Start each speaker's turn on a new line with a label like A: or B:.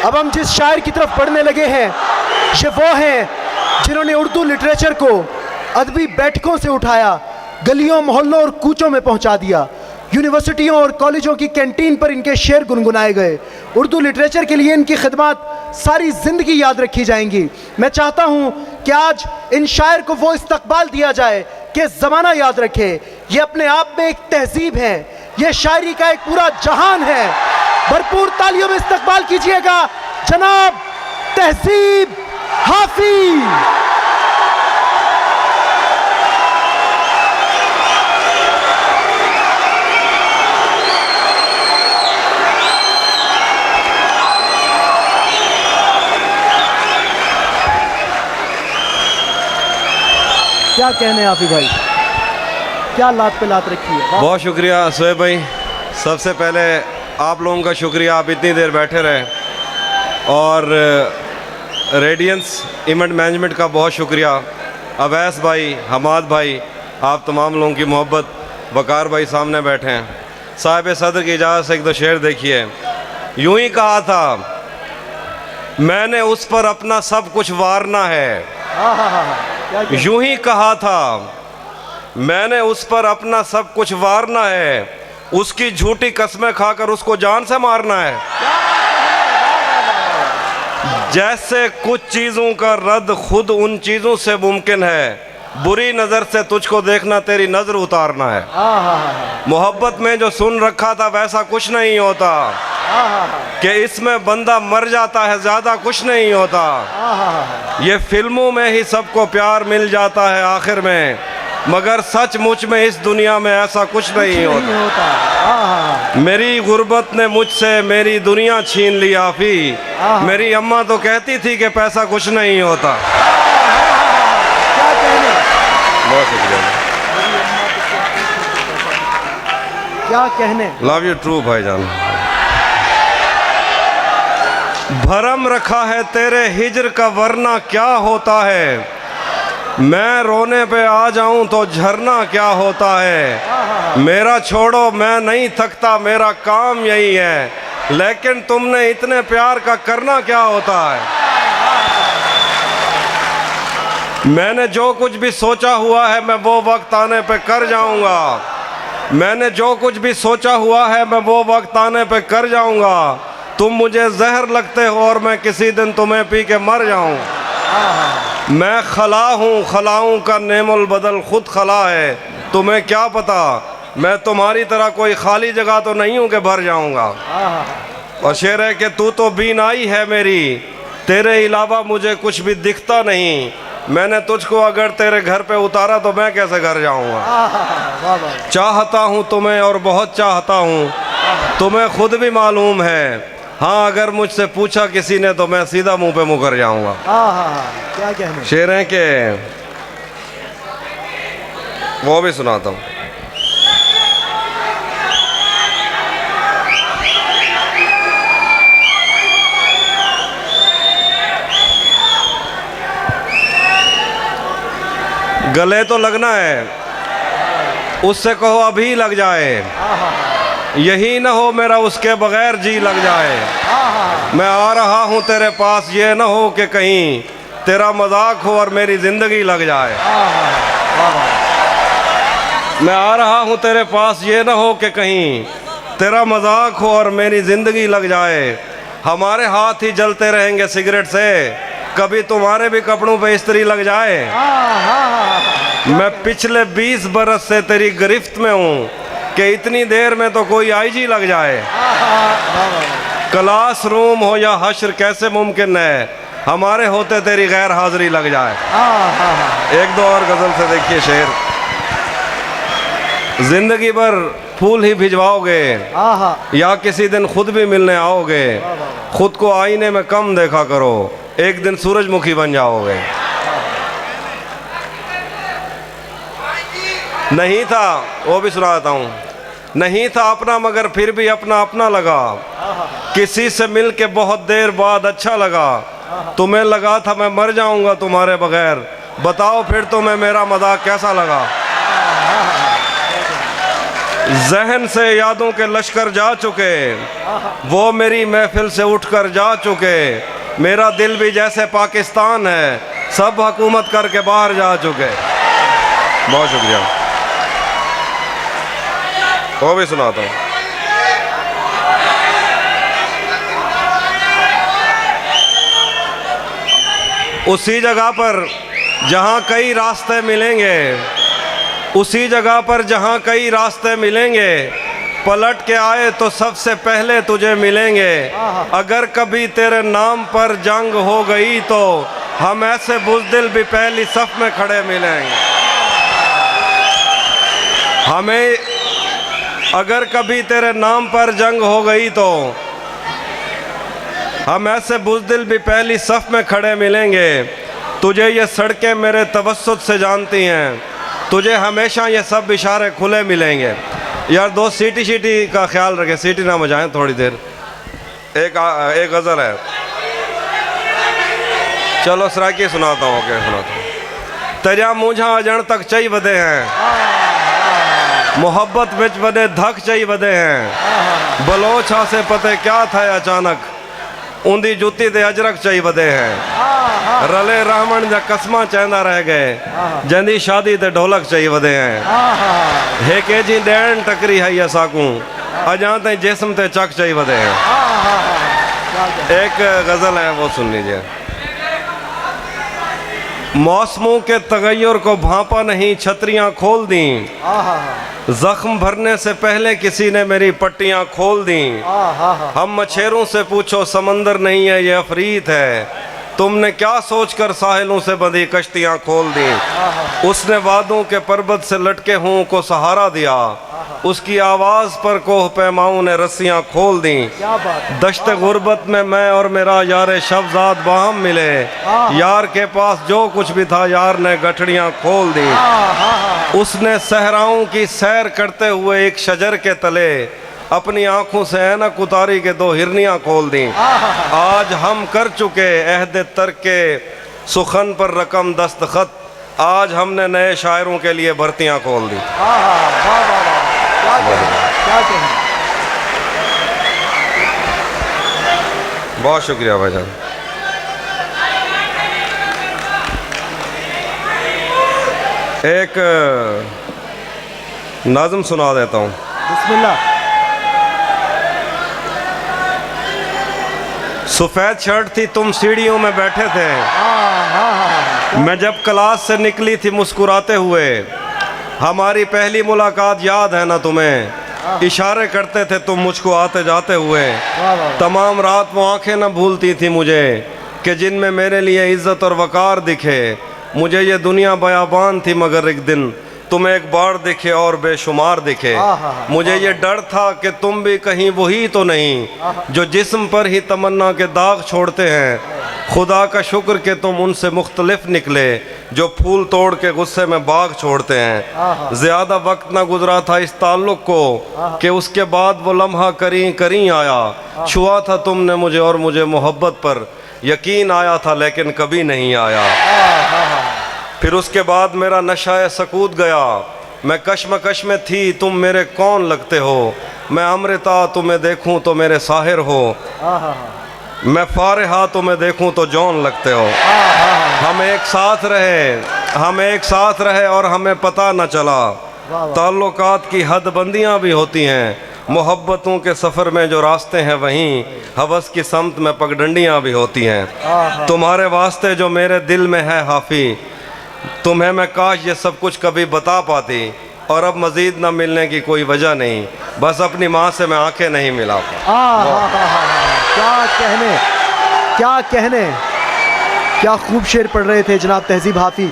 A: अब हम जिस शायर की तरफ बढ़ने लगे हैं ये वो हैं जिन्होंने उर्दू लिटरेचर को अदबी बैठकों से उठाया, गलियों मोहल्लों और कूचों में पहुंचा दिया। यूनिवर्सिटियों और कॉलेजों की कैंटीन पर इनके शेर गुनगुनाए गए। उर्दू लिटरेचर के लिए इनकी खिदमत सारी ज़िंदगी याद रखी जाएंगी। मैं चाहता हूं कि आज इन शायर को वो इस्तकबाल दिया जाए कि ज़माना याद रखे। ये अपने आप में एक तहजीब है, ये शायरी का एक पूरा जहान है। भरपूर तालियों में इस्तकबाल कीजिएगा जनाब तहजीब हाफिज। क्या कहने हाफिज भाई, क्या लात पे लात रखी है।
B: बहुत शुक्रिया शोएब भाई। सबसे पहले आप लोगों का शुक्रिया, आप इतनी देर बैठे रहे। और रेडियंस इवेंट मैनेजमेंट का बहुत शुक्रिया। अवैस भाई, हमाद भाई, आप तमाम लोगों की मोहब्बत। वकार भाई सामने बैठे हैं। साहिब सदर की इजाज़त से एक दो शेर देखिए। यूं ही कहा था मैंने उस पर अपना सब कुछ वारना है। यूं ही कहा था मैंने उस पर अपना सब कुछ वारना है, उसकी झूठी कस्में खाकर उसको जान से मारना है। जैसे कुछ चीज़ों का रद्द खुद उन चीज़ों से मुमकिन है, बुरी नज़र से तुझको देखना तेरी नज़र उतारना है। मोहब्बत में जो सुन रखा था वैसा कुछ नहीं होता, कि इसमें बंदा मर जाता है ज़्यादा कुछ नहीं होता। ये फिल्मों में ही सबको प्यार मिल जाता है आखिर में, मगर सचमुच में इस दुनिया में ऐसा कुछ नहीं होता। मेरी गुर्बत ने मुझसे मेरी दुनिया छीन ली आफी। मेरी अम्मा तो कहती थी कि पैसा कुछ नहीं होता। बहुत शुक्रिया,
A: क्या कहने।
B: लव यू ट्रू भाईजान। भरम रखा है तेरे हिजर का वरना क्या होता है, मैं रोने पे आ जाऊं तो झरना क्या होता है। मेरा छोड़ो मैं नहीं थकता मेरा काम यही है, लेकिन तुमने इतने प्यार का करना क्या होता है। मैंने जो कुछ भी सोचा हुआ है मैं वो वक्त आने पे कर जाऊंगा। मैंने जो कुछ भी सोचा हुआ है मैं वो वक्त आने पे कर जाऊंगा। तुम मुझे जहर लगते हो और मैं किसी दिन तुम्हें पी के मर जाऊं। मैं खला हूँ, खलाऊं का नेमुल बदल खुद खला है। तुम्हें क्या पता मैं तुम्हारी तरह कोई खाली जगह तो नहीं हूँ कि भर जाऊंगा। और शेर है कि तू तो बीनाई है मेरी, तेरे अलावा मुझे कुछ भी दिखता नहीं। मैंने तुझको अगर तेरे घर पे उतारा तो मैं कैसे घर जाऊंगा। चाहता हूँ तुम्हें और बहुत चाहता हूँ, तुम्हें खुद भी मालूम है। हाँ अगर मुझसे पूछा किसी ने तो मैं सीधा मुंह पे मुकर जाऊंगा।
A: क्या कहने।
B: शेर हैं कि वो भी सुनाता हूँ। गले तो लगना है, उससे कहो अभी लग जाए। यही ना हो मेरा उसके बगैर जी लग जाए। मैं आ रहा हूँ तेरे पास, ये ना हो कि कहीं तेरा मजाक हो और मेरी ज़िंदगी लग जाए। मैं आ रहा हूँ तेरे पास, ये ना हो कि कहीं तेरा मजाक हो और मेरी ज़िंदगी लग जाए। हमारे हाथ ही जलते रहेंगे सिगरेट से, कभी तुम्हारे भी कपड़ों पे इस्त्री लग जाए। मैं पिछले 20 बरस से तेरी गिरफ्त में हूँ कि इतनी देर में तो कोई आईजी लग जाए। क्लास रूम हो या हश्र कैसे मुमकिन है, हमारे होते तेरी गैर हाजिरी लग जाए। एक दो और गजल से देखिए शेर। जिंदगी भर फूल ही भिजवाओगे या किसी दिन खुद भी मिलने आओगे। खुद को आईने में कम देखा करो, एक दिन सूरजमुखी बन जाओगे। नहीं था, वो भी सुना देता हूँ। नहीं था अपना मगर फिर भी अपना अपना लगा, किसी से मिल के बहुत देर बाद अच्छा लगा। तुम्हें लगा था मैं मर जाऊंगा तुम्हारे बगैर, बताओ फिर तुम्हें मेरा मजाक कैसा लगा। जहन से यादों के लश्कर जा चुके, वो मेरी महफिल से उठकर जा चुके। मेरा दिल भी जैसे पाकिस्तान है, सब हुकूमत करके बाहर जा चुके। बहुत शुक्रिया। वो भी सुनाता हूँ। उसी जगह पर जहाँ कई रास्ते मिलेंगे, उसी जगह पर जहाँ कई रास्ते मिलेंगे, पलट के आए तो सबसे पहले तुझे मिलेंगे। अगर कभी तेरे नाम पर जंग हो गई तो हम ऐसे बुज़दिल भी पहली सफ में खड़े मिलेंगे। हमें अगर कभी तेरे नाम पर जंग हो गई तो हम ऐसे बुज़दिल भी पहली सफ में खड़े मिलेंगे। तुझे ये सड़कें मेरे तवस्सुत से जानती हैं, तुझे हमेशा ये सब इशारे खुले मिलेंगे। यार दोस्त सीटी का ख्याल रखें, सीटी ना बजाएं थोड़ी देर। एक गज़ल है, चलो सराकी सुनाता हूँ। क्या सुनाता हूँ। तेरा मुझा अजण तक चई वधे हैं, मोहब्बत बिच वधे धक चई वधे हैं। बलोचा से पते क्या था अचानक, उंदी जुती ते अजरक चई वधे हैं। रले रावण जा कसमा चैंदा रह गए, जंदी शादी ते ढोलक चई वधे हैं। हे के जी ॾियण टकरी है असाकूं, अजा ताईं जिस्म ते चक चई वधे हैं। एक गज़ल है, वो सुन लीजिए। मौसमों के तगैयुर को भांपा नहीं, छतरियां खोल दी। जख्म भरने से पहले किसी ने मेरी पट्टियां खोल दी। हम मछेरों से पूछो समंदर नहीं है ये अफरीत है, तुमने क्या सोचकर साहिलों से बंधी कश्तियां खोल दी। उसने वादों के पर्वत से लटके हुओं को सहारा दिया, उसकी आवाज़ पर कोह पैमाओं ने रस्सियां खोल दी। दश्त गुर्बत में मैं और मेरा यार शब्जाद बाहम मिले, यार के पास जो कुछ भी था यार ने गठड़ियां खोल दी। उसने सहराओं की सैर करते हुए एक शजर के तले अपनी आंखों से ऐनक उतारी के दो हिरनियां खोल दी। आज हम कर चुके अहद तर्क के सुखन पर रकम दस्तखत, आज हमने नए शायरों के लिए भर्तियां खोल दी। बहुत शुक्रिया भाईजान। एक नाज़म सुना देता हूँ।
A: बिस्मिल्लाह।
B: सफ़ेद शर्ट थी, तुम सीढ़ियों में बैठे थे, मैं जब क्लास से निकली थी मुस्कुराते हुए। हमारी पहली मुलाकात याद है ना तुम्हें, इशारे करते थे तुम मुझको आते जाते हुए। तमाम रात वो आंखें न भूलती थी मुझे कि जिनमें मेरे लिए इज्जत और वकार दिखे। मुझे ये दुनिया बयाबान थी मगर एक दिन तुम एक बार दिखे और बेशुमार दिखे। मुझे ये डर था कि तुम भी कहीं वही तो नहीं जो जिस्म पर ही तमन्ना के दाग छोड़ते हैं। खुदा का शुक्र कि तुम उनसे मुख्तलिफ निकले जो फूल तोड़ के गुस्से में बाग छोड़ते हैं। ज़्यादा वक्त ना गुजरा था इस ताल्लुक़ को कि उसके बाद वो लम्हा करीं करीं आया। छुआ था तुमने मुझे और मुझे मोहब्बत पर यकीन आया था लेकिन कभी नहीं आया। फिर उसके बाद मेरा नशाए सकूत गया, मैं कश्मकश में थी, तुम मेरे कौन लगते हो। मैं अमृता तुम्हें देखूं तो मेरे साहिर हो, मैं फारिहा तुम्हें देखूं तो जौन लगते हो। हम एक साथ रहे और हमें पता न चला। ताल्लुकात की हदबंदियां भी होती हैं, मोहब्बतों के सफ़र में जो रास्ते हैं वहीं हवस की समत में पगडंडियां भी होती हैं। तुम्हारे वास्ते जो मेरे दिल में है हाफी, तुम्हें मैं काश ये सब कुछ कभी बता पाती। और अब मज़ीद न मिलने की कोई वजह नहीं, बस अपनी माँ से मैं आंखें नहीं मिला पा।
A: क्या कहने, क्या खूब शेर पढ़ रहे थे जनाब तहज़ीब हाफ़ी।